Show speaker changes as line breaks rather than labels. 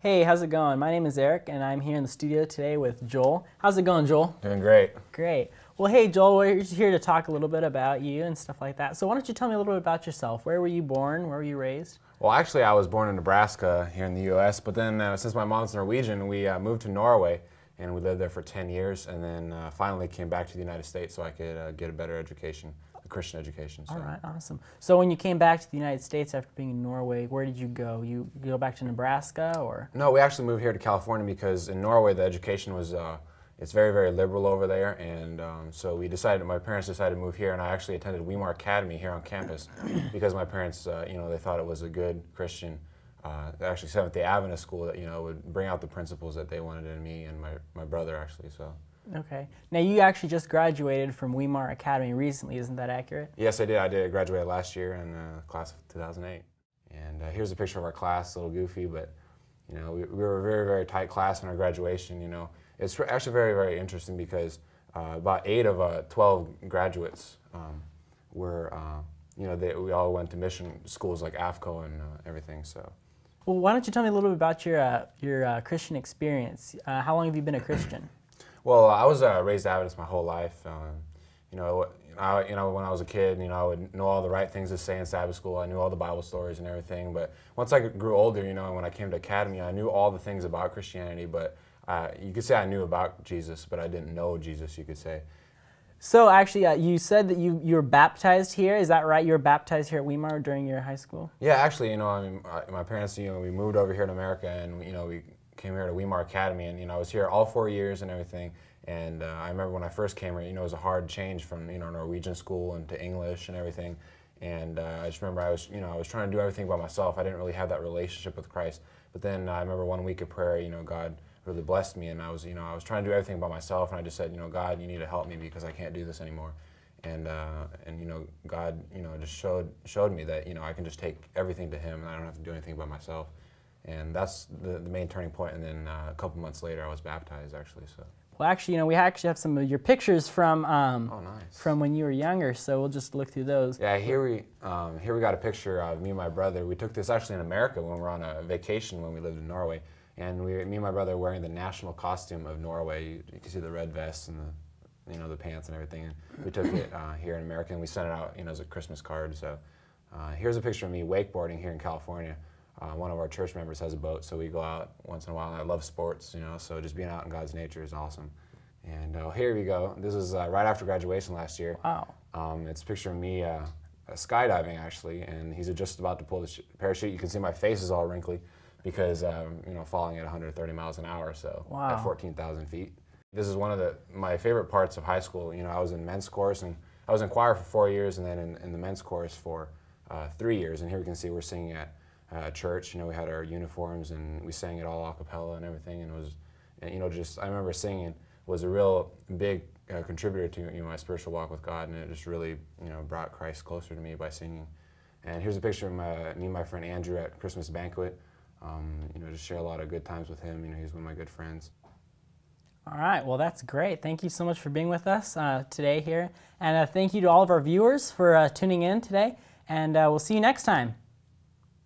Hey, how's it going? My name is Eric, and I'm here in the studio today with Joel. How's it going, Joel?
Doing great.
Great. Well, hey, Joel, we're here to talk a little bit about you and stuff like that. So why don't you tell me a little bit about yourself? Where were you born? Where were you raised?
Well, actually, I was born in Nebraska here in the U.S., but then since my mom's Norwegian, we moved to Norway, and we lived there for 10 years, and then finally came back to the United States so I could get a better education, a Christian education. So.
All right, awesome. So when you came back to the United States after being in Norway, where did you go? You go back to Nebraska, or?
No, we actually moved here to California because in Norway the education was it's very, very liberal over there, and so my parents decided to move here, and I actually attended Weimar Academy here on campus because my parents, they thought it was a good Christian, actually Seventh-day Adventist school that, would bring out the principles that they wanted in me and my brother, actually, so.
Okay. Now, you actually just graduated from Weimar Academy recently, isn't that accurate?
Yes, I did. I graduated last year in the class of 2008. And here's a picture of our class, a little goofy, but, we were a very, very tight class in our graduation, It's actually very, very interesting because about 8 of 12 graduates were, we all went to mission schools like AFCOE and everything, so. Well,
why don't you tell me a little bit about your Christian experience? How long have you been a Christian?
Well, I was raised Adventist my whole life. When I was a kid, I would know all the right things to say in Sabbath school. I knew all the Bible stories and everything. But once I grew older, when I came to Academy, I knew all the things about Christianity. But you could say I knew about Jesus, but I didn't know Jesus, you could say.
So actually, you said that you were baptized here. Is that right? You were baptized here at Weimar during your high school?
Yeah, actually, my parents, we moved over here to America, and we came here to Weimar Academy, and I was here all 4 years and everything. And I remember when I first came here, it was a hard change from Norwegian school and to English and everything. And I just remember I was trying to do everything by myself. I didn't really have that relationship with Christ. But then I remember one week of prayer, God really blessed me, and I was trying to do everything by myself, and I just said, God, you need to help me because I can't do this anymore. And God, just showed me that I can just take everything to Him, and I don't have to do anything by myself. And that's the main turning point. And then a couple months later, I was baptized, actually. So.
Well, actually, we actually have some of your pictures from
oh, nice.
From when you were younger. So we'll just look through those.
Yeah, here we got a picture of me and my brother. We took this actually in America when we were on a vacation when we lived in Norway, and me and my brother were wearing the national costume of Norway. You can see the red vests and the pants and everything. And we took it here in America, and we sent it out as a Christmas card. So here's a picture of me wakeboarding here in California. One of our church members has a boat, so we go out once in a while. And I love sports, so just being out in God's nature is awesome. And here we go. This is right after graduation last year.
Wow.
It's a picture of me skydiving, actually, and he's just about to pull the parachute. You can see my face is all wrinkly because, falling at 130 miles an hour, so
wow.
At 14,000 feet. This is one of my favorite parts of high school. I was in men's chorus, and I was in choir for 4 years, and then in the men's chorus for 3 years. And here we can see we're singing at church. We had our uniforms, and we sang it all a cappella and everything. And it was, I remember singing was a real big contributor to my spiritual walk with God, and it just really brought Christ closer to me by singing. And here's a picture of me and my friend Andrew at Christmas banquet. Just share a lot of good times with him. He's one of my good friends.
All right, well, that's great. Thank you so much for being with us today here, and thank you to all of our viewers for tuning in today. And we'll see you next time.